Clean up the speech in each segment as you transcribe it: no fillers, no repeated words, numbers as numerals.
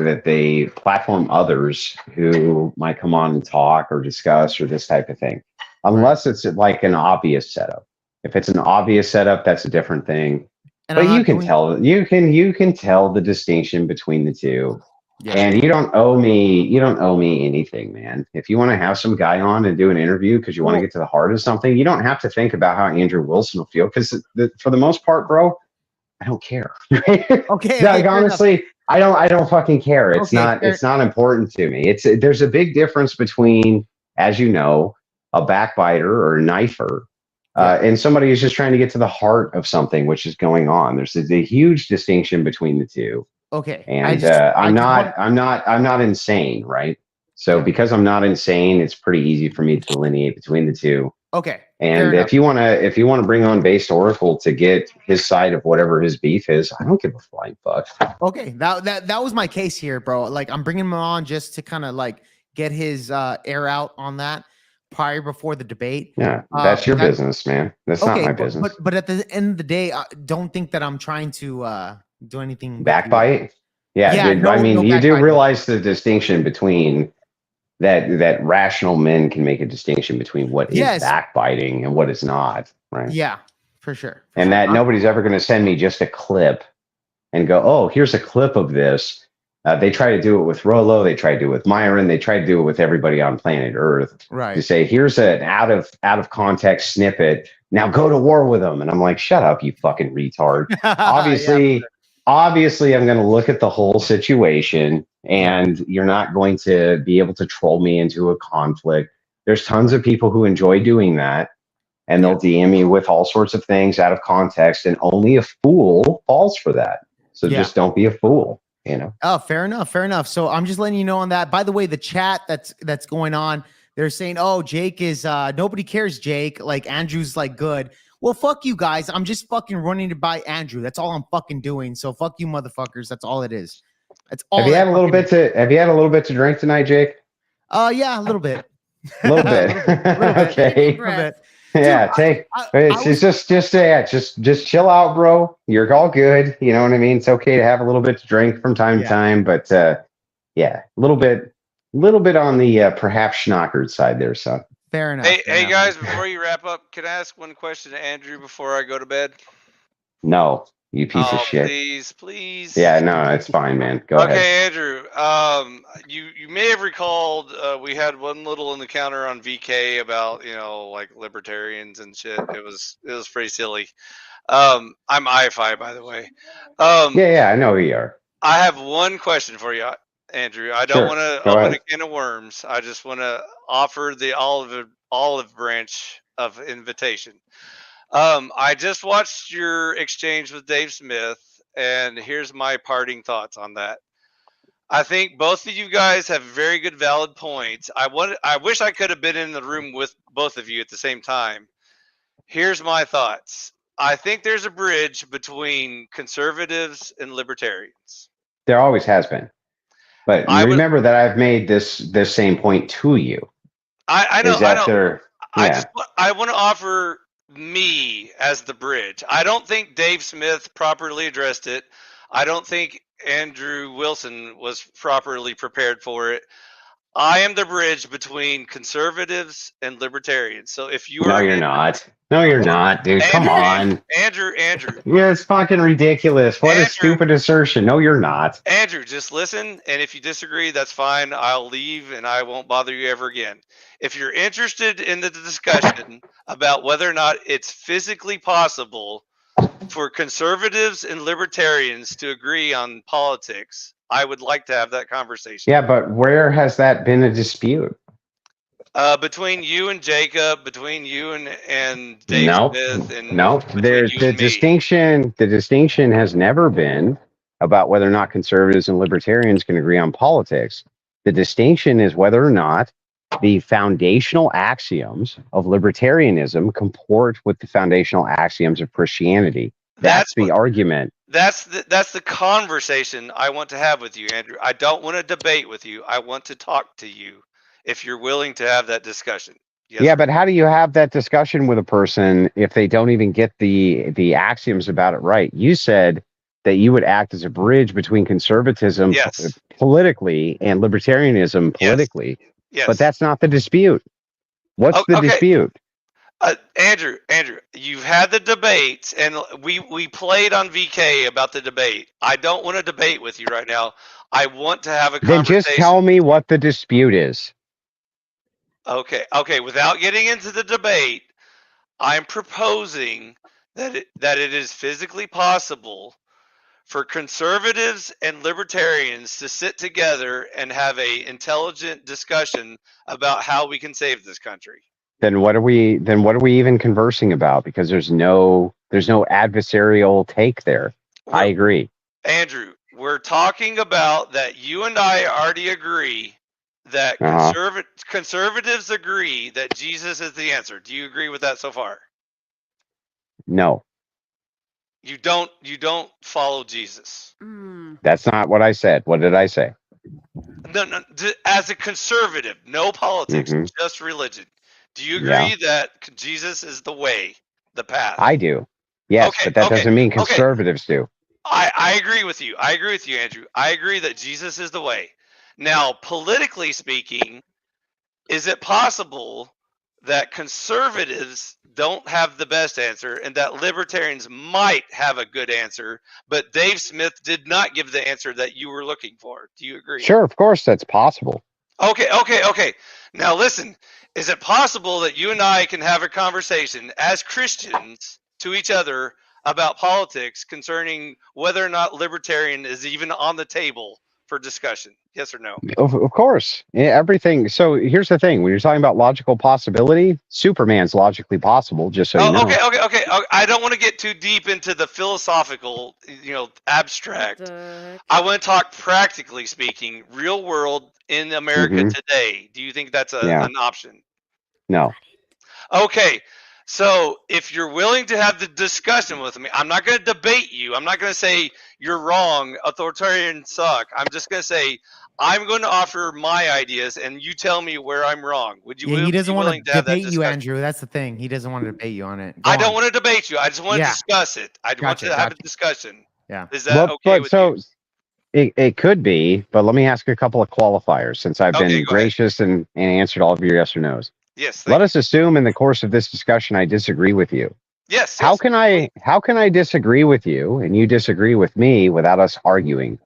that they platform others who might come on and talk or discuss or this type of thing, unless it's like an obvious setup. If it's an obvious setup, that's a different thing. And I'm But not doing. you can tell the distinction between the two. Yeah. And you don't owe me anything, man. If you want to have some guy on and do an interview because you want to get to the heart of something, you don't have to think about how Andrew Wilson will feel because for the most part, bro, I don't care. Okay. Like honestly, I don't fucking care. It's not important to me. There's a big difference between, as you know, a backbiter or a knifer and somebody who's just trying to get to the heart of something which is going on. There's a huge distinction between the two. Okay. And I'm not insane, right? So because I'm not insane, it's pretty easy for me to delineate between the two. Okay. And if you want to bring on Based Oracle to get his side of whatever his beef is, I don't give a flying fuck. Okay, that was my case here, bro. Like I'm bringing him on just to kind of like get his air out on that prior before the debate. Yeah, that's your business, man. That's not my business. But at the end of the day, don't think that I'm trying to do anything. Backbite? Yeah, dude, I mean, you do realize the distinction between that rational men can make a distinction between what is backbiting and what is not, right? Yeah, for sure. And that nobody's ever going to send me just a clip and go, oh, here's a clip of this. They try to do it with Rolo. They try to do it with Myron. They try to do it with everybody on planet Earth. Right. To say, here's an out of context snippet. Now go to war with them. And I'm like, shut up, you fucking retard. Obviously, I'm going to look at the whole situation, and you're not going to be able to troll me into a conflict. There's tons of people who enjoy doing that, and they'll DM me with all sorts of things out of context, and only a fool falls for that. So just don't be a fool, you know? Oh, fair enough. So I'm just letting you know on that. By the way, the chat that's going on, they're saying, oh, Jake is, nobody cares, Jake. Like, Andrew's, like, good. Well, fuck you guys. I'm just fucking running to buy Andrew. That's all I'm fucking doing. So fuck you, motherfuckers. That's all it is. That's all. Have you had a little bit to drink tonight, Jake? Yeah, a little bit. A little bit. Okay. Yeah, just chill out, bro. You're all good. You know what I mean? It's okay to have a little bit to drink from time to time, but a little bit on the perhaps schnockered side there, son. Fair enough. Hey guys, before you wrap up, can I ask one question to Andrew before I go to bed? No, you piece of shit. Please. Yeah, no, it's fine, man. Go ahead. Okay, Andrew. You may have recalled we had one little encounter on VK about like libertarians and shit. It was pretty silly. I'm IFI, by the way. Yeah, I know who you are. I have one question for you, Andrew. I don't want to open a can of worms. I just want to offer the olive branch of invitation. I just watched your exchange with Dave Smith, and here's my parting thoughts on that. I think both of you guys have very good, valid points. I wish I could have been in the room with both of you at the same time. Here's my thoughts. I think there's a bridge between conservatives and libertarians. There always has been. But remember that I've made this same point to you. I know. I want to offer me as the bridge. I don't think Dave Smith properly addressed it. I don't think Andrew Wilson was properly prepared for it. I am the bridge between conservatives and libertarians. So if you are, you're not. No, you're not, dude. Come on, Andrew. Yeah, it's fucking ridiculous. What a stupid assertion. No, you're not. Andrew, just listen, and if you disagree, that's fine. I'll leave, and I won't bother you ever again. If you're interested in the discussion about whether or not it's physically possible for conservatives and libertarians to agree on politics, I would like to have that conversation. Yeah, but where has that been a dispute? Between you and Jacob, between you and Dave Smith, and the distinction has never been about whether or not conservatives and libertarians can agree on politics. The distinction is whether or not the foundational axioms of libertarianism comport with the foundational axioms of Christianity. That's the argument. That's the conversation I want to have with you, Andrew. I don't want to debate with you. I want to talk to you. If you're willing to have that discussion. Yes. Yeah, but how do you have that discussion with a person if they don't even get the axioms about it right? You said that you would act as a bridge between conservatism politically and libertarianism politically. Yes. But that's not the dispute. What's the dispute? Andrew, you've had the debate, and we played on VK about the debate. I don't want to debate with you right now. I want to have a conversation. Then just tell me what the dispute is. Okay. Without getting into the debate, I'm proposing that it is physically possible for conservatives and libertarians to sit together and have a intelligent discussion about how we can save this country. Then what are we even conversing about? Because there's no adversarial take there. I agree. Andrew, we're talking about that you and I already agree that conservatives agree that Jesus is the answer. Do you agree with that so far? No. You don't follow Jesus. That's not what I said. What did I say? No. As a conservative, no politics, just religion. Do you agree that Jesus is the way, the path? I do. Yes, but that doesn't mean conservatives do. I agree with you. I agree with you, Andrew. I agree that Jesus is the way. Now, politically speaking, is it possible that conservatives don't have the best answer and that libertarians might have a good answer, but Dave Smith did not give the answer that you were looking for? Do you agree? Sure, of course that's possible. Okay. Now listen, is it possible that you and I can have a conversation as Christians to each other about politics concerning whether or not libertarian is even on the table for discussion? Yes or no? Of course. Everything. So here's the thing. When you're talking about logical possibility, Superman's logically possible, just so you know. Okay. I don't want to get too deep into the philosophical, abstract. I want to talk practically speaking, real world in America today. Do you think that's an option? No. Okay. So if you're willing to have the discussion with me, I'm not going to debate you. I'm not going to say you're wrong, authoritarians suck. I'm just going to say I'm going to offer my ideas, and you tell me where I'm wrong. Would you? He doesn't want to debate you, Andrew. That's the thing. He doesn't want to debate you on it. I don't want to debate you. I just want to discuss it. I want to have a discussion. Yeah. Is that okay with you? It could be, but let me ask a couple of qualifiers since I've been gracious and answered all of your yes or no's. Yes. Let us assume in the course of this discussion I disagree with you. Yes. How can I disagree with you and you disagree with me without us arguing?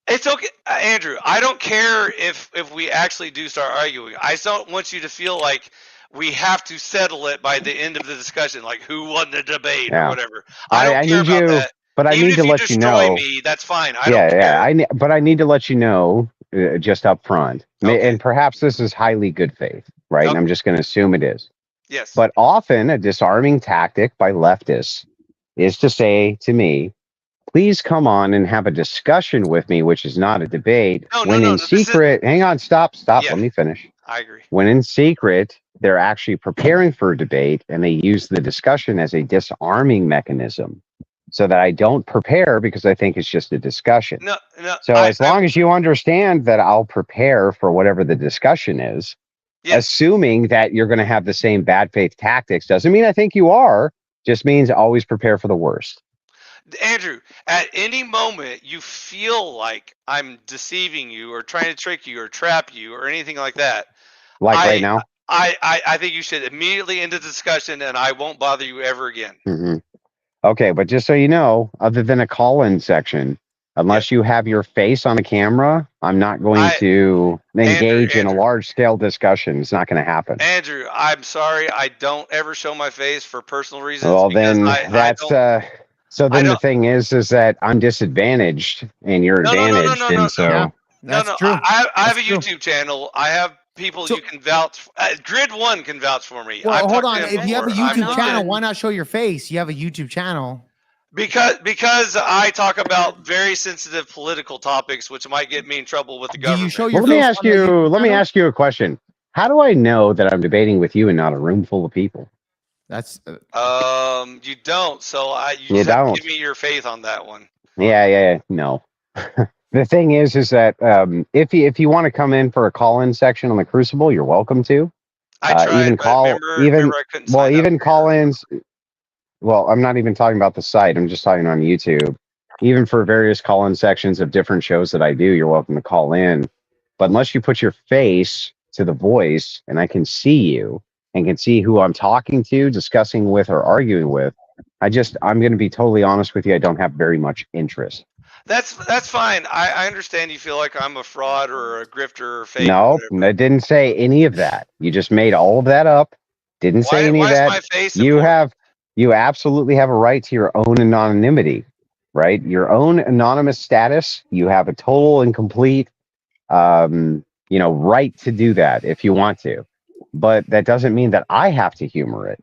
It's okay, Andrew. I don't care if we actually do start arguing. I just don't want you to feel like we have to settle it by the end of the discussion, like who won the debate or whatever. I don't care about that. But I need to let you know. Me, that's fine. I don't care. But I need to let you know just up front. And perhaps this is highly good faith, right? And I'm just going to assume it is. Yes. But often a disarming tactic by leftists is to say to me, please come on and have a discussion with me, which is not a debate. In secret, hang on, stop. Yeah, let me finish. I agree. When in secret, they're actually preparing for a debate and they use the discussion as a disarming mechanism so that I don't prepare because I think it's just a discussion. So as long as you understand that I'll prepare for whatever the discussion is, assuming that you're going to have the same bad faith tactics doesn't mean I think you are, just means always prepare for the worst. Andrew, at any moment you feel like I'm deceiving you or trying to trick you or trap you or anything like that. Right now? I think you should immediately end the discussion and I won't bother you ever again. Okay, but just so you know, other than a call-in section, unless you have your face on a camera, I'm not going to engage in a large-scale discussion. It's not going to happen. Andrew, I'm sorry. I don't ever show my face for personal reasons. Well, then so then the thing is that I'm disadvantaged and you're advantaged. That's true. I have a YouTube channel. I have people you can vouch. Grid One can vouch for me. Well, hold on. If you have a YouTube channel, why not show your face? You have a YouTube channel. Because I talk about very sensitive political topics, which might get me in trouble with the government. Do you show your let me ask you a question. How do I know that I'm debating with you and not a room full of people? That's you don't. So you don't give me your faith on that one. Yeah. No. The thing is that if you want to come in for a call-in section on the Crucible, you're welcome to. I tried. Even call-ins. Well, I'm not even talking about the site. I'm just talking on YouTube. even for various call-in sections of different shows that I do, you're welcome to call in. But unless you put your face to the voice and I can see you and can see who I'm talking to, discussing with, or arguing with, I'm going to be totally honest with you. I don't have very much interest. That's fine. I understand you feel like I'm a fraud or a grifter or fake. No, I didn't say any of that. You just made all of that up. Didn't say any of that. Why is my face You absolutely have a right to your own anonymity, right? Your own anonymous status. You have a total and complete, right to do that if you want to. But that doesn't mean that I have to humor it.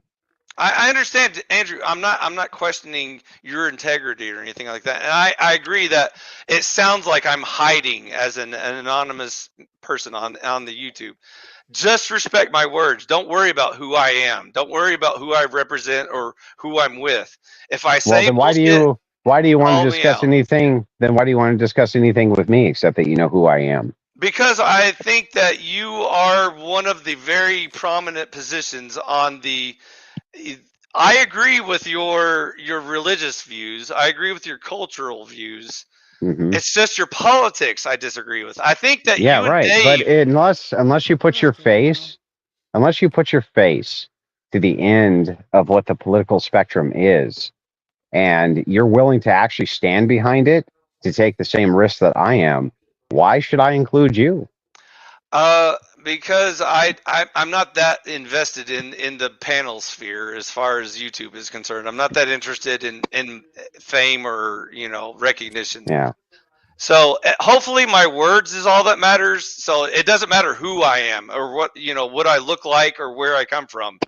I understand, Andrew. I'm not questioning your integrity or anything like that. And I agree that it sounds like I'm hiding as an anonymous person on the YouTube. Just respect my words. Don't worry about who I am. Don't worry about who I represent or who I'm with. If I say, then why do you want to discuss anything? Then why do you want to discuss anything with me except that you know who I am? Because I think that you are one of the very prominent positions on the. I agree with your religious views. I agree with your cultural views. Mm-hmm. It's just your politics I disagree with. I think that But unless you put your face, to the end of what the political spectrum is, and you're willing to actually stand behind it to take the same risk that I am, why should I include you? Because I'm not that invested in the panel sphere as far as YouTube is concerned. I'm not that interested in fame or recognition. Yeah. So hopefully my words is all that matters. So it doesn't matter who I am or what I look like or where I come from.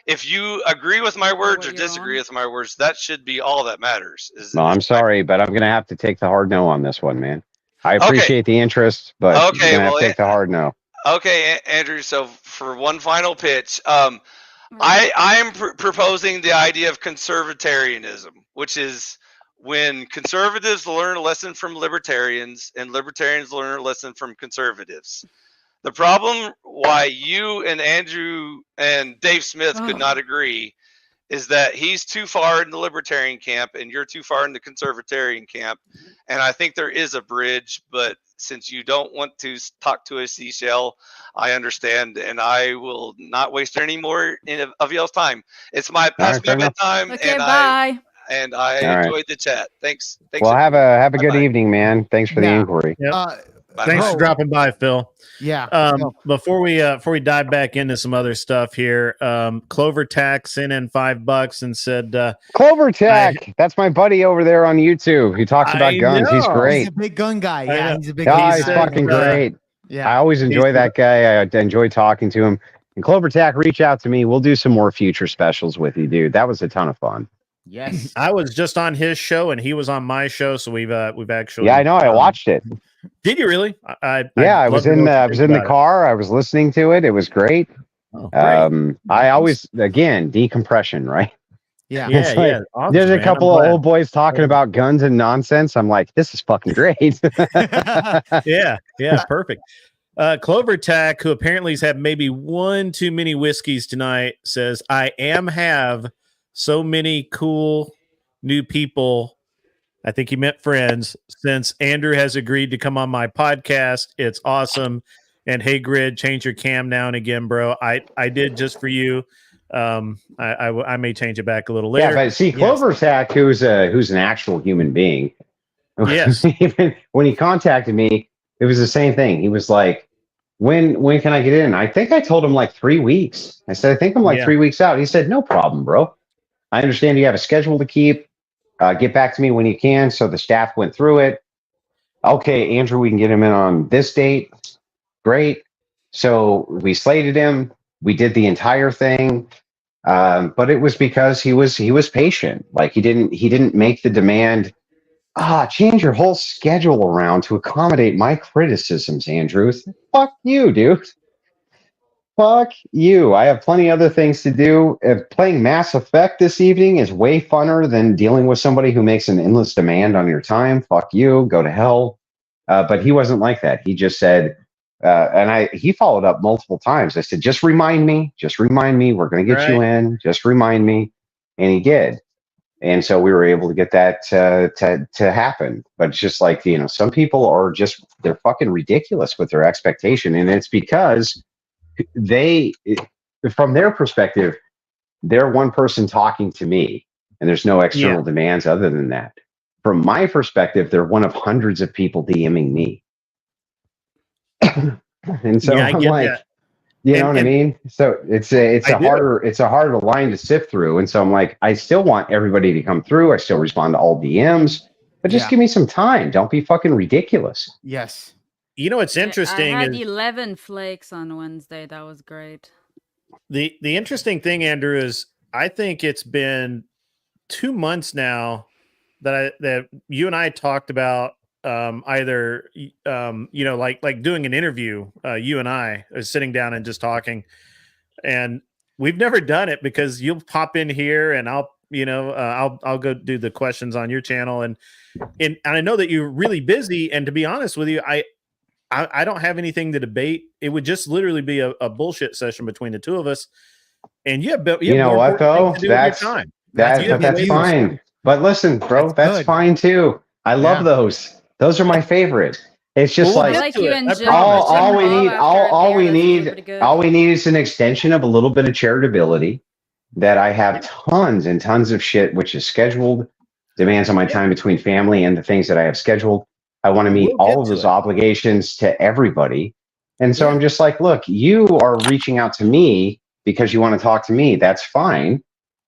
If you agree with my words or disagree with my words, that should be all that matters. I'm sorry, but I'm going to have to take the hard no on this one, man. I appreciate the interest, but you're going to have to take the hard no. Okay, Andrew. So for one final pitch, I am proposing the idea of conservatarianism, which is when conservatives learn a lesson from libertarians and libertarians learn a lesson from conservatives. The problem why you and Andrew and Dave Smith could not agree is that he's too far in the libertarian camp and you're too far in the conservatarian camp. And I think there is a bridge, but since you don't want to talk to a seashell, I understand, and I will not waste any more of y'all's time. It's my past my bedtime, okay, bye. I enjoyed the chat. Thanks. Well, have a good evening, man. Thanks for the inquiry. Yep. Thanks for dropping by, Phil. Yeah. Before we dive back into some other stuff here, Clover Tack sent in $5 and said, Clover Tack, that's my buddy over there on YouTube. He talks about guns. He's great. He's a big gun guy. Yeah, he's a big gun guy. He's fucking great. Yeah, I always enjoy that guy. I enjoy talking to him. And Clover Tack, reach out to me. We'll do some more future specials with you, dude. That was a ton of fun. Yes, I was just on his show and he was on my show, so we've actually. Yeah, I know. I watched it. Did you really? I was in the car. I was listening to it. It was great. Oh, great. I always decompression, right? Yeah. Yeah. Awesome, there's a couple of old boys talking about guns and nonsense. I'm like, this is fucking great. Yeah. Perfect. Clover Tack, who apparently has had maybe one too many whiskeys tonight, says, I have so many cool new people. I think he meant friends. Since Andrew has agreed to come on my podcast, it's awesome. And hey, Grid, change your cam now and again, bro. I did just for you. I may change it back a little later. Yeah, but see, Clover Tack, who's an actual human being. Yes. Even when he contacted me, it was the same thing. He was like, when can I get in? I think I told him like 3 weeks. I said, I think I'm like 3 weeks out. He said, no problem, bro. I understand you have a schedule to keep. Get back to me when you can. So the staff went through it. Okay, Andrew, we can get him in on this date. Great. So we slated him. We did the entire thing. But it was because he was patient. Like he didn't make the demand. Change your whole schedule around to accommodate my criticisms, Andrew. Fuck you, dude. Fuck you. I have plenty of other things to do. If playing Mass Effect this evening is way funner than dealing with somebody who makes an endless demand on your time, fuck you. Go to hell. But he wasn't like that. He just said, he followed up multiple times. I said, just remind me. We're going to get you in. Just remind me. And he did. And so we were able to get that to happen. But it's just like, some people are just, they're fucking ridiculous with their expectation. And it's because from their perspective, they're one person talking to me and there's no external demands other than that. From my perspective, they're one of hundreds of people DMing me. And so I'm like, that. You know what I mean? So it's a harder line to sift through. And so I'm like, I still want everybody to come through. I still respond to all DMs, but just give me some time. Don't be fucking ridiculous. Yes. You know, what's interesting. I had 11 flakes on Wednesday. That was great. The interesting thing, Andrew, is I think it's been 2 months now that you and I talked about either like doing an interview, you and I are sitting down and just talking, and we've never done it because you'll pop in here and I'll go do the questions on your channel, and I know that you're really busy, and to be honest with you, I don't have anything to debate. It would just literally be a bullshit session between the two of us, and you know what though, that's fine. But listen, bro, that's fine too. I love those. Those are my favorite. It's just all we need is an extension of a little bit of charitability. That I have tons and tons of shit which is scheduled, demands on my time between family and the things that I have scheduled. I want to meet all of those obligations to everybody. And so I'm just like, look, you are reaching out to me because you want to talk to me. That's fine.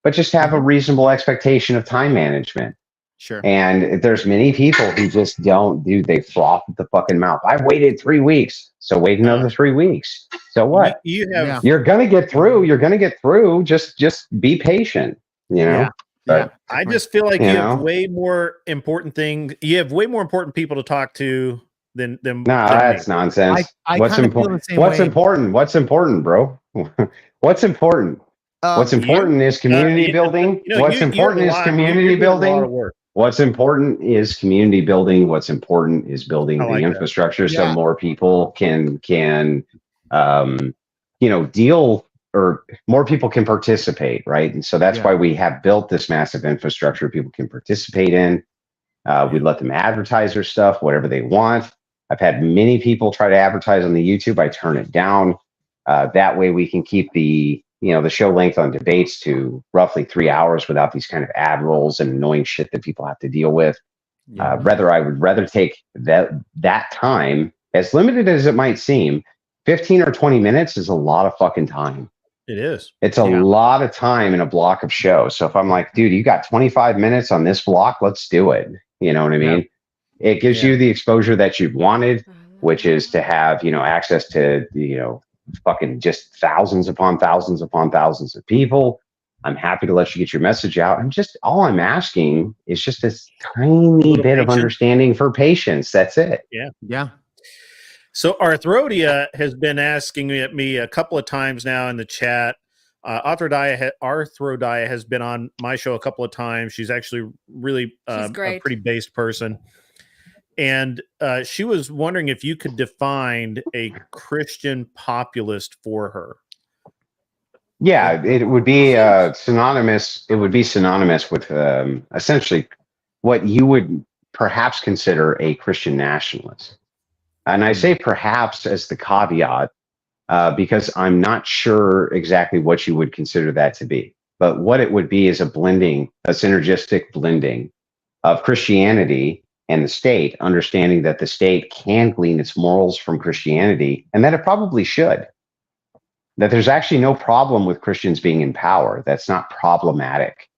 But just have a reasonable expectation of time management. Sure. And there's many people who just they froth at the fucking mouth. I've waited 3 weeks, so wait another 3 weeks. So what? You're gonna get through. You're gonna get through. Just be patient. But, I just feel like you have way more important things. You have way more important people to talk to than that's nonsense. What's important? What's important? What's important, bro? What's important? What's important is community building. What's important is community building. What's important is community building. What's important is building the infrastructure so more people can deal, or more people can participate, right? And so that's why we have built this massive infrastructure people can participate in. We let them advertise their stuff, whatever they want. I've had many people try to advertise on the YouTube. I turn it down. That way we can keep the show length on debates to roughly 3 hours without these kind of ad rolls and annoying shit that people have to deal with. I would rather take that time, as limited as it might seem. 15 or 20 minutes is a lot of fucking time. It is. It's a lot of time in a block of show. So if I'm like, dude, you got 25 minutes on this block, let's do it. You know what I mean? It gives you the exposure that you've wanted, which is to have, access to, fucking just thousands upon thousands upon thousands of people. I'm happy to let you get your message out. All I'm asking is just this tiny bit of understanding for patience. That's it. Yeah. So Arthrodia has been asking me a couple of times now in the chat. Arthrodia has been on my show a couple of times. She's actually really a pretty based person. And she was wondering if you could define a Christian populist for her. Yeah, it would be synonymous. It would be synonymous with essentially what you would perhaps consider a Christian nationalist. And I say perhaps as the caveat because I'm not sure exactly what you would consider that to be. But what it would be is a synergistic blending of Christianity and the state, understanding that the state can glean its morals from Christianity, and that it probably should. That there's actually no problem with Christians being in power. That's not problematic.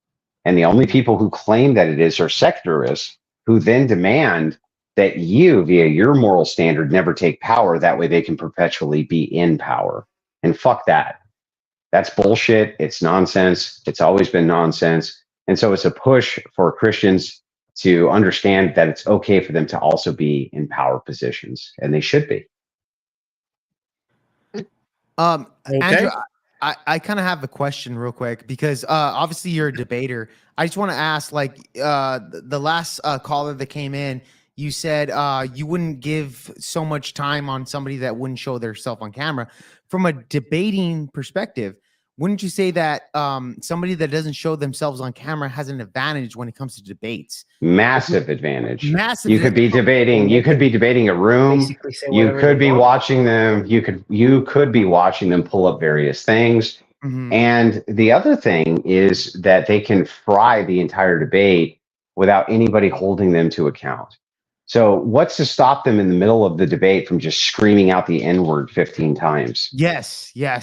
And the only people who claim that it is are secularists who then demand that you, via your moral standard, never take power. That way they can perpetually be in power. And fuck that. That's bullshit. It's nonsense. It's always been nonsense. And so it's a push for Christians to understand that it's okay for them to also be in power positions, and they should be. Andrew, I kind of have a question real quick because obviously you're a debater. I just want to ask, the last caller that came in, you said you wouldn't give so much time on somebody that wouldn't show their self on camera. From a debating perspective, wouldn't you say that somebody that doesn't show themselves on camera has an advantage when it comes to debates? Massive advantage. Massive. You could be debating. You could be debating a room. You could be watching them. You could be watching them pull up various things. Mhm. And the other thing is that they can fry the entire debate without anybody holding them to account. So what's to stop them in the middle of the debate from just screaming out the N-word 15 times? Yes. Yeah.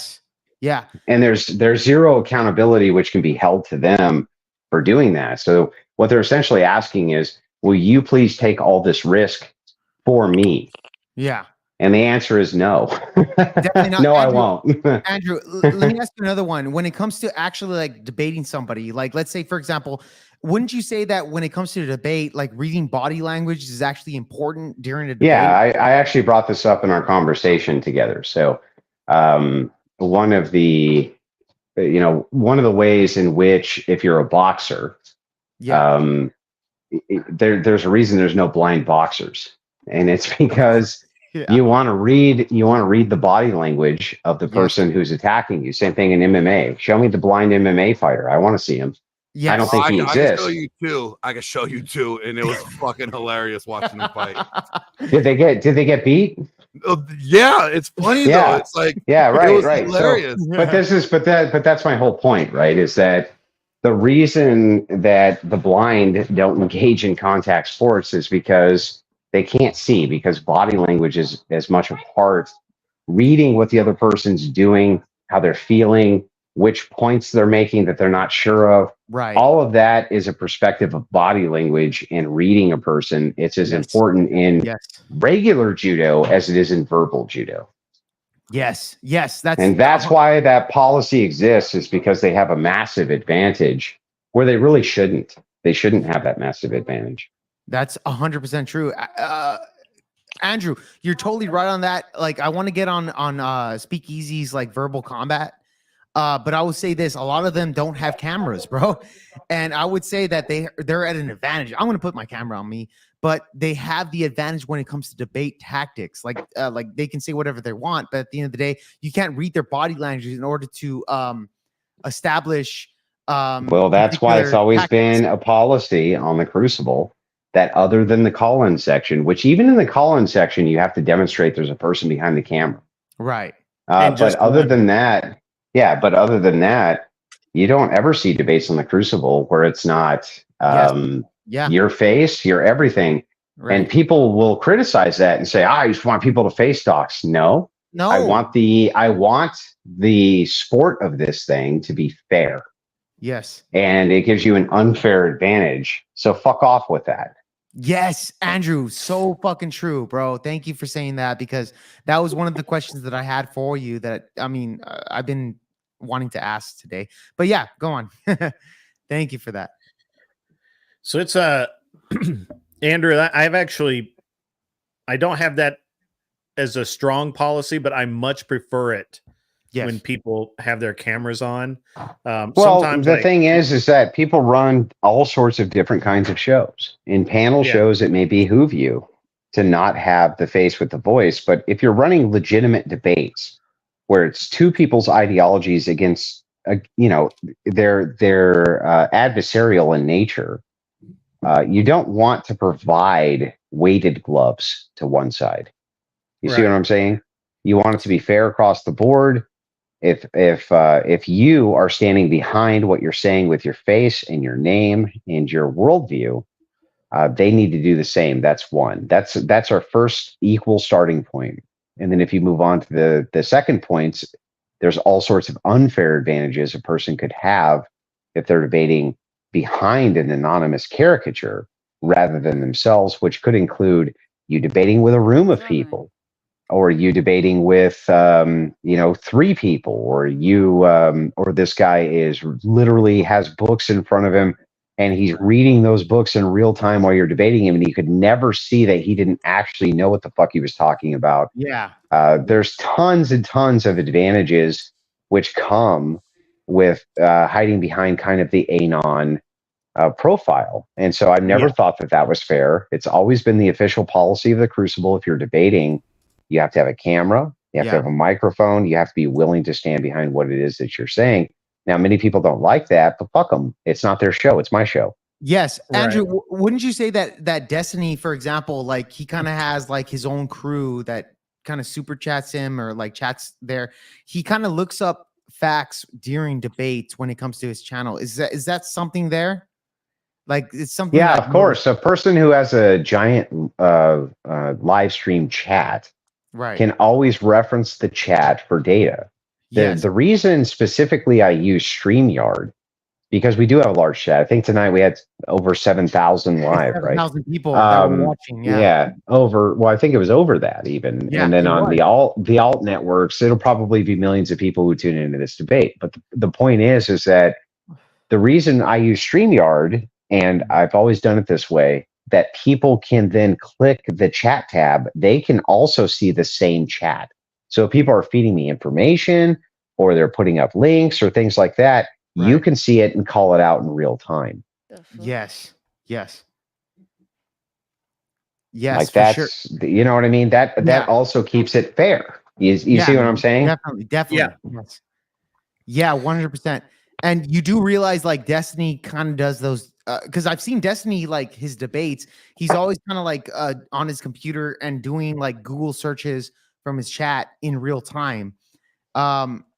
And there's zero accountability which can be held to them for doing that. So what they're essentially asking is, will you please take all this risk for me? Yeah. And the answer is no. Definitely not. No, Andrew, I won't. Andrew, let me ask you another one. When it comes to actually like debating somebody, like let's say, for example, wouldn't you say that when it comes to the debate, like reading body language is actually important during a debate? Yeah, I actually brought this up in our conversation together. So one of the ways in which, if you're a boxer, there's a reason there's no blind boxers, and it's because you want to read the body language of the person who's attacking you. Same thing in MMA. Show me the blind MMA fighter. I want to see him. Yes. I don't think he exists. I can show you two, and it was fucking hilarious watching them fight. Did they get beat? Yeah, it's funny though. It's like right. Hilarious. So, but that's my whole point, right? Is that the reason that the blind don't engage in contact sports is because they can't see, because body language is as much a part. Reading what the other person's doing, how they're feeling, which points they're making that they're not sure of. Right. All of that is a perspective of body language and reading a person. It's as important in regular judo as it is in verbal judo. Yes. That's why that policy exists, is because they have a massive advantage where they really shouldn't. They shouldn't have that massive advantage. That's 100% true. Andrew, you're totally right on that. Like, I want to get on Speakeasy's like verbal combat. But I would say this: a lot of them don't have cameras, bro. And I would say that they're at an advantage. I'm going to put my camera on me, but they have the advantage when it comes to debate tactics. Like they can say whatever they want, but at the end of the day, you can't read their body language in order to establish. Well, that's why it's always been a policy on the Crucible that, other than the call-in section, which even in the call-in section, you have to demonstrate there's a person behind the camera. Right. But other than that, you don't ever see debates on the Crucible where it's not your face, your everything. Right. And people will criticize that and say, I just want people to face docs. No. I want the sport of this thing to be fair. Yes. And it gives you an unfair advantage. So fuck off with that. Yes, Andrew, so fucking true, bro. Thank you for saying that, because that was one of the questions that I had for you that, I've been wanting to ask today. But yeah, go on. Thank you for that. So it's Andrew, I don't have that as a strong policy, but I much prefer it when people have their cameras on. Sometimes the thing is that people run all sorts of different kinds of shows. In panel shows, it may behoove you to not have the face with the voice. But if you're running legitimate debates where it's two people's ideologies against, they're adversarial in nature, you don't want to provide weighted gloves to one side. You see what I'm saying? You want it to be fair across the board. If you are standing behind what you're saying with your face and your name and your worldview, they need to do the same. That's one. That's our first equal starting point. And then if you move on to the second points, there's all sorts of unfair advantages a person could have if they're debating behind an anonymous caricature rather than themselves, which could include you debating with a room of people, or you debating with 3 people, or this guy is literally has books in front of him and he's reading those books in real time while you're debating him, and you could never see that he didn't actually know what the fuck he was talking about. There's tons and tons of advantages which come with hiding behind kind of the anon profile. And so I've never thought that was fair. It's always been the official policy of the Crucible. If you're debating, you have to have a camera. You have to have a microphone. You have to be willing to stand behind what it is that you're saying. Now, many people don't like that, but fuck them. It's not their show. It's my show. Yes, Andrew, wouldn't you say that Destiny, for example, like he kind of has like his own crew that kind of super chats him or like chats there. He kind of looks up facts during debates when it comes to his channel. Is that something there? Like it's something. Yeah, of course. A person who has a giant live stream chat can always reference the chat for data. The reason specifically I use StreamYard, because we do have a large chat. I think tonight we had over 7,000 live, 7,000 people that were watching. Yeah, I think it was over that even. Yeah, and then on the alt networks, it'll probably be millions of people who tune into this debate. But the point is that the reason I use StreamYard, and I've always done it this way, that people can then click the chat tab. They can also see the same chat. So if people are feeding me information or they're putting up links or things like that, you can see it and call it out in real time. Yes. Like that's, you know what I mean? That also keeps it fair. You see what I'm saying? Definitely. Yeah, 100%. And you do realize like Destiny kind of does those, because I've seen Destiny, like his debates, he's always kind of like on his computer and doing like Google searches from his chat in real time.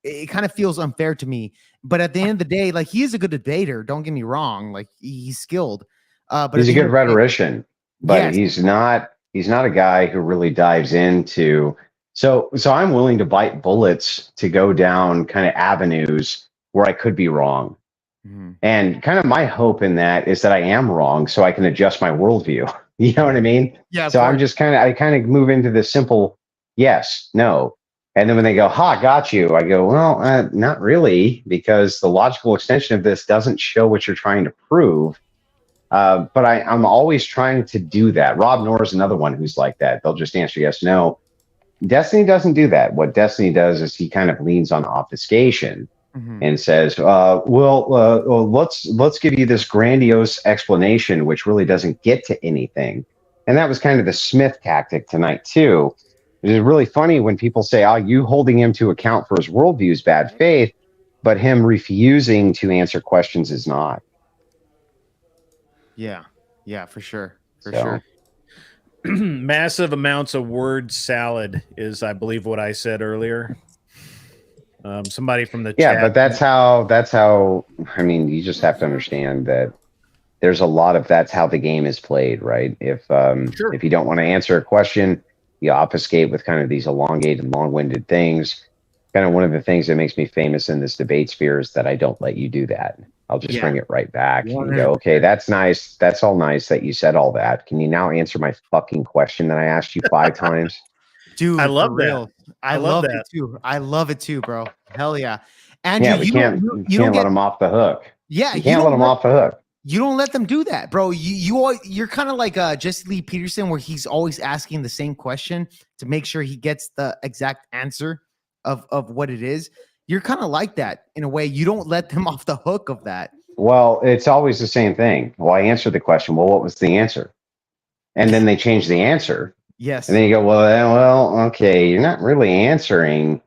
It kind of feels unfair to me, but at the end of the day, like he is a good debater. Don't get me wrong. Like he's skilled, but he's a good rhetorician, but he's not a guy who really dives into. So I'm willing to bite bullets to go down kind of avenues where I could be wrong. And kind of my hope in that is that I am wrong so I can adjust my worldview. You know what I mean? Yeah. So I'm just I kind of move into this simple yes, no. And then when they go, got you, I go, well, not really, because the logical extension of this doesn't show what you're trying to prove. But I'm always trying to do that. Rob Noor is another one who's like that. They'll just answer yes, no. Destiny doesn't do that. What Destiny does is he kind of leans on obfuscation and says, let's give you this grandiose explanation, which really doesn't get to anything. And that was kind of the Smith tactic tonight, too. It is really funny when people say, you holding him to account for his worldview is bad faith, but him refusing to answer questions is not. Yeah, for sure. Sure. Massive amounts of word salad is, I believe, what I said earlier. Somebody from the chat. But that's how, I mean, you just have to understand that there's a lot of, that's how the game is played, right? If you don't want to answer a question, you obfuscate with kind of these elongated, long-winded things. Kind of one of the things that makes me famous in this debate sphere is that I don't let you do that. I'll just bring it right back and go, okay, that's nice. That's all nice that you said all that. Can you now answer my fucking question that I asked you 5 times? Dude, I love that. I love it too. I love it too, bro. Hell yeah. And we can't let them off the hook. Yeah, you can't let them off the hook. You don't let them do that, bro. You're kind of like Jesse Lee Peterson, where he's always asking the same question to make sure he gets the exact answer of what it is. You're kind of like that in a way. You don't let them off the hook of that. Well, it's always the same thing. Well, I answered the question. Well, what was the answer? And then they change the answer. Yes. And then you go, well, okay, you're not really answering,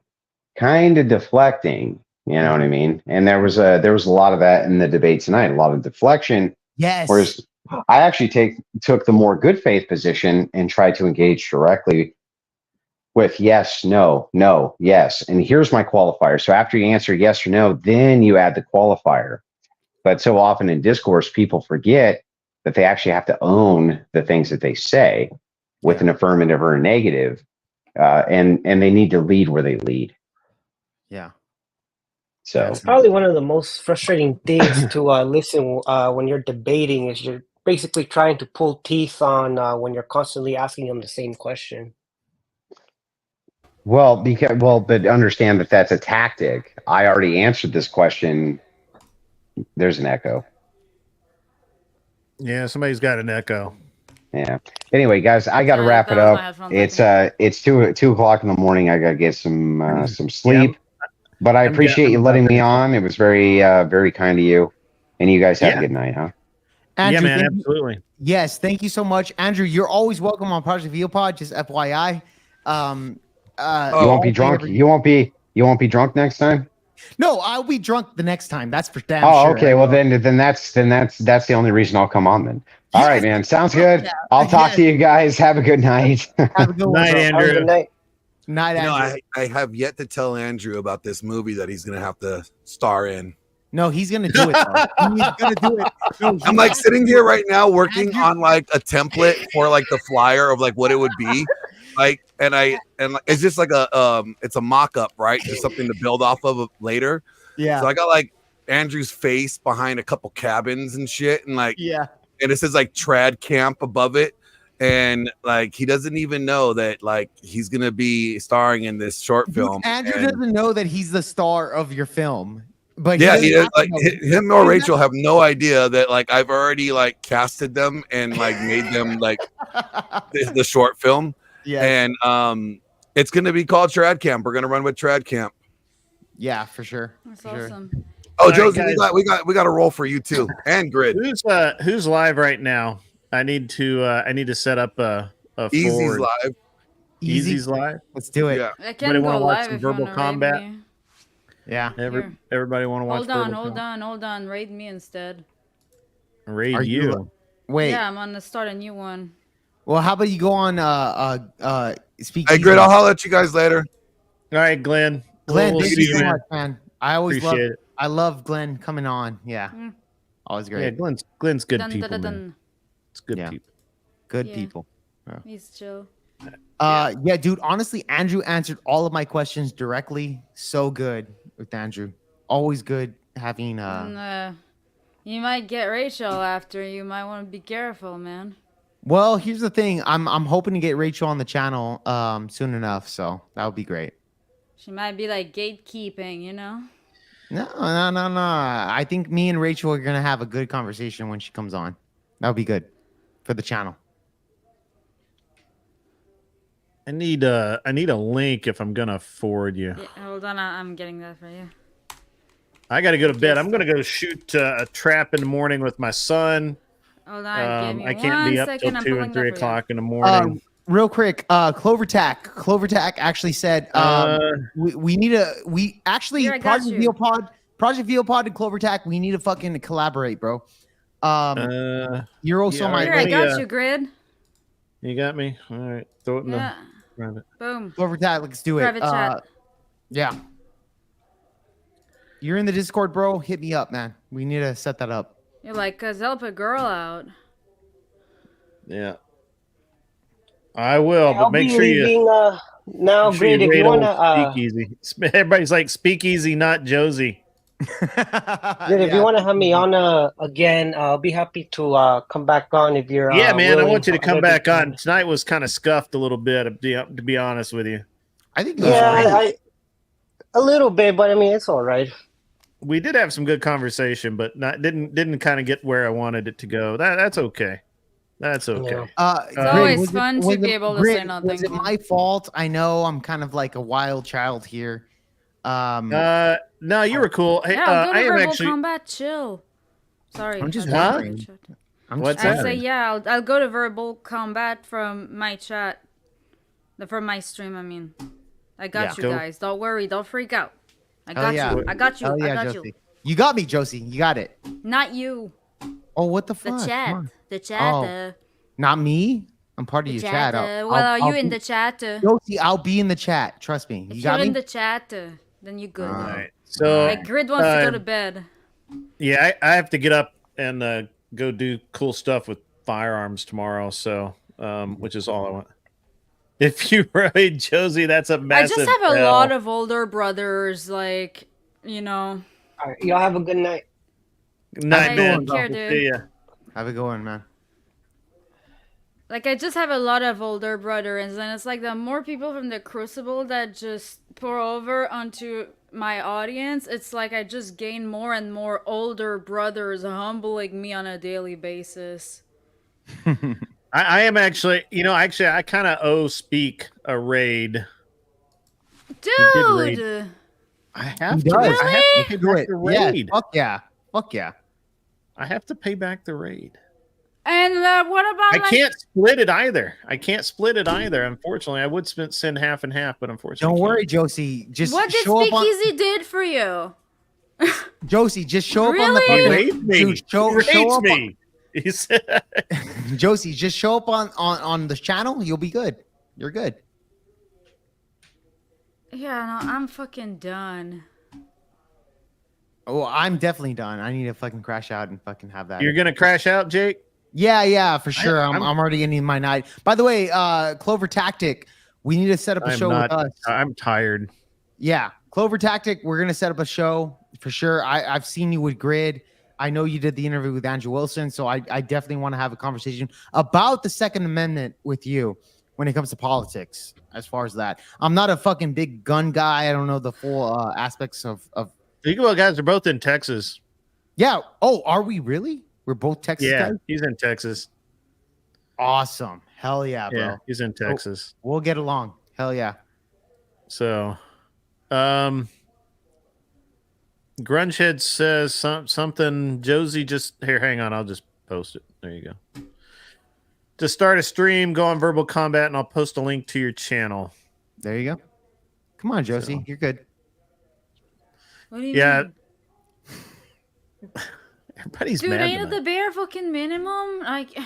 kind of deflecting. You know what I mean? And there was a lot of that in the debate tonight, a lot of deflection. Yes. Whereas I actually took the more good faith position and tried to engage directly with yes, no, yes. And here's my qualifier. So after you answer yes or no, then you add the qualifier. But so often in discourse, people forget that they actually have to own the things that they say with an affirmative or a negative. And they need to lead where they lead. Yeah. So it's probably one of the most frustrating things to listen when you're debating is you're basically trying to pull teeth on when you're constantly asking them the same question. Well, but understand that that's a tactic. I already answered this question. There's an echo. Yeah, somebody's got an echo. Yeah. Anyway, guys, I got to wrap it up. It's 2 o'clock in the morning. I got to get some sleep. But I appreciate you letting me on. It was very, very kind of you. And you guys have a good night, huh? Andrew, man, absolutely. Yes, thank you so much. Andrew, you're always welcome on Project VealPod, just FYI. You won't be drunk. You won't be drunk next time. No, I'll be drunk the next time. That's for damn Oh, sure. okay. Well, then that's the only reason I'll come on then. All right, man. Sounds good. Yeah. I'll talk to you guys. Have a good night. Have a good one, Night, bro. Andrew. Good night. Night, You know, Andrew. I have yet to tell Andrew about this movie that he's gonna have to star in. No, he's gonna do it. Though. He's gonna do it. No, I'm like sitting here right now working on like a template for like the flyer of like what it would be. Like, and it's just like it's a mock-up, right? Just something to build off of later. Yeah. So I got like Andrew's face behind a couple cabins and shit, and like, yeah. And it says like trad camp above it. And like he doesn't even know that like he's gonna be starring in this short film. Andrew doesn't know that he's the star of your film. But yeah, like him or Rachel have no idea that like I've already like casted them and like made them like the short film. Yeah. And it's gonna be called Trad Camp. We're gonna run with Trad Camp. Yeah, for sure. That's for awesome. Sure. Oh, Josie, we got a role for you too, and Grid. Who's live right now? I need to set up a Easy's forward. live. Easy's live. Let's do it. Yeah. I can go live some if you verbal wanna combat. raid me. Yeah. Everybody want to watch? Hold on. Raid me instead. Raid you. Wait. Yeah, I'm gonna start a new one. Well, how about you go on speak? Hey, Grid, I'll holler at you guys later. All right, Glenn. Glenn, We'll thank see you so man. much, man. I always Appreciate it. I love Glenn coming on. Yeah. Always great. Yeah, Glenn's good Dun, people. dun, dun, Man. dun. It's good Yeah. people. Good Yeah. people. He's chill. Yeah, dude. Honestly, Andrew answered all of my questions directly. So good with Andrew. Always good having. You might get Rachel after. You might want to be careful, man. Well, here's the thing. I'm hoping to get Rachel on the channel soon enough. So that would be great. She might be like gatekeeping, you know. No. I think me and Rachel are gonna have a good conversation when she comes on. That would be good for the channel. I need a link if I'm gonna forward you. Yeah, hold on, I'm getting that for you. I gotta go to bed. I'm gonna go shoot a trap in the morning with my son. Hold on, give me I can't be up till 2 and 3 o'clock in the morning. Real quick, Clovertac actually said we need Here, I got Project you. Veopod and Clovertac, we need to fucking collaborate, bro. You're also yeah, my Here, I got you, Grid. You got me? All right. Throw it in Yeah. the private. Boom. Clovertac, let's do it. Private chat. Yeah. You're in the Discord, bro. Hit me up, man. We need to set that up. You're like, cause help a girl out. Yeah. I will, but I'll make be sure you leaving, now, make sure Grid, if rate you old wanna Speakeasy. Everybody's like Speakeasy, not Josie. Grid, if you wanna have me on again, I'll be happy to come back on if you're Yeah, man, I willing. want you to come Whatever back you on. want. Tonight was kind of scuffed a little bit, to be honest with you. I think it was Yeah, great. a little bit, but I mean it's all right. We did have some good conversation, but didn't kind of get where I wanted it to go. That's okay. That's okay. Yeah. It's always fun to be able to say nothing. Was it my fault? I know I'm kind of like a wild child here. No, you were cool. Hey, Yeah, I'll go to I am verbal actually. combat. Chill. Sorry. I'm just I didn't wondering. reach out. What's I that? say yeah. I'll go to verbal combat from my chat, from my stream. I mean, I got you Go. guys. Don't worry. Don't freak out. I Hell got yeah. you. I got you. Oh I yeah, got Josie. you. You got me, Josie. You got it. Not you. Oh, what the The fuck? chat. Come on. The chat. Oh, Not me. I'm part of the your chat. chat. Well, are you in be- the chat? Josie, I'll be in the chat. Trust me. If You you're got me. in the chat, then you good. All right. So My Grid wants to go to bed. yeah, I have to get up and go do cool stuff with firearms tomorrow. So, which is all I want. If you raid Josie, that's a I massive. just have a L. lot of older brothers, like, you know. All right, y'all have a good night. Night, I man. don't care, dude. See ya. Have a good one, man. Like, I just have a lot of older brothers, and it's like the more people from the Crucible that just pour over onto my audience, it's like I just gain more and more older brothers humbling me on a daily basis. I am actually, I kind of owe Speak a raid. raid. Dude! I have He to. does. I have to pay Do back it. the Yeah. raid. Fuck yeah. Fuck yeah. I have to pay back the raid. And what about? I can't split it either. Unfortunately, I would send half and half, but unfortunately, Don't worry, Josie. Just what did show up on. Speakeasy did for you? Josie, just show up on Really? the He fucking. raised me. Dude, show up. Me. He said, Josie, just show up on the channel. You'll be good. You're good. Yeah, no, I'm fucking done. Oh, I'm definitely done. I need to fucking crash out and fucking have that. "You're gonna crash out, Jake." Yeah, for sure. I'm already ending my night. By the way, Clover Tactic, we need to set up a show with us. I'm tired. Yeah, Clover Tactic, we're gonna set up a show for sure. I've seen you with Grid. I know you did the interview with Andrew Wilson, so I definitely want to have a conversation about the Second Amendment with you when it comes to politics. As far as that, I'm not a fucking big gun guy. I don't know the full aspects of. You guys are both in Texas. Yeah. Oh, are we really? We're both Texas guys? He's in Texas. Awesome. Hell yeah, bro. Yeah, he's in Texas. We'll get along. Hell yeah. So, Grungehead says something. Josie just here. Hang on, I'll just post it. There you go. To start a stream, go on Verbal Combat, and I'll post a link to your channel. There you go. Come on, Josie. So. You're good. What do you mean? Everybody's Dude, mad ain't it tonight. the bare fucking minimum? Like,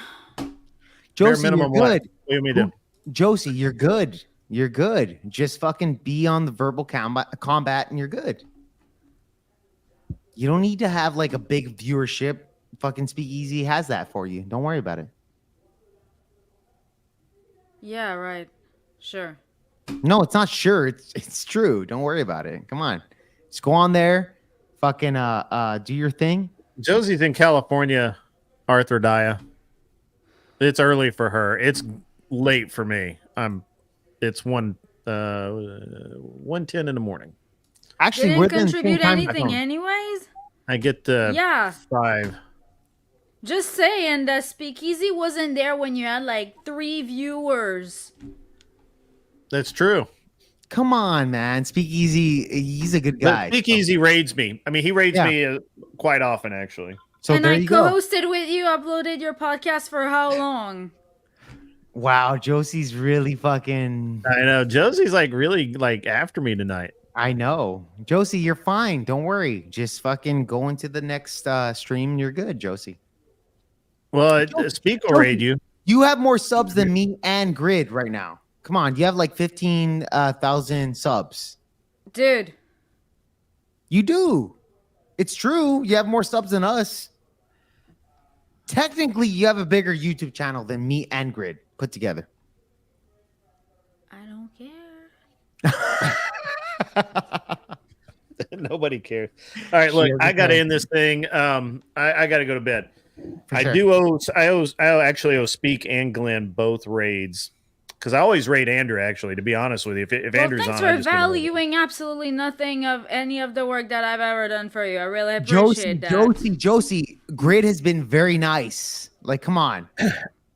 Josie, minimum you're good. What do you mean? Josie, you're good. You're good. Just fucking be on the Verbal Combat and you're good. You don't need to have like a big viewership. Fucking Speakeasy has that for you. Don't worry about it. yeah, right. Sure. No, it's not sure. It's true. Don't worry about it. Come on. Just go on there. Fucking do your thing. Josie's in California, Arthur Daya. It's early for her. It's late for me. It's 1:10 in the morning. Actually, Didn't we're in the same contribute time anything zone. anyways? I get Yeah. 5. Just saying that Speakeasy wasn't there when you had like 3 viewers. That's true. Come on, man. Speakeasy, he's a good guy. But Speakeasy raids me. I mean, he raids me quite often, actually. So and there I you go. co-hosted with you, uploaded your podcast for how long? Wow, Josie's really fucking. I know. Josie's really after me tonight. I know. Josie, you're fine. Don't worry. Just fucking go into the next stream and you're good, Josie. Well, Speak will raid you. You have more subs than me and Grid right now. Come on. You have like 15,000 subs. Dude. You do. It's true. You have more subs than us. Technically, you have a bigger YouTube channel than me and Grid put together. I don't care. Nobody cares. All right, look, I got to end this thing. I got to go to bed. For I sure. I actually owe Speak and Glenn both raids because I always raid Andrew. Actually, to be honest with you, if Andrew's thanks on, I for just gonna raid him. valuing absolutely nothing of any of the work that I've ever done for you. I really appreciate that. Josie, Grid has been very nice. Like, come on.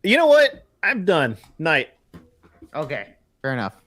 You know what? I'm done. Night. Okay, fair enough.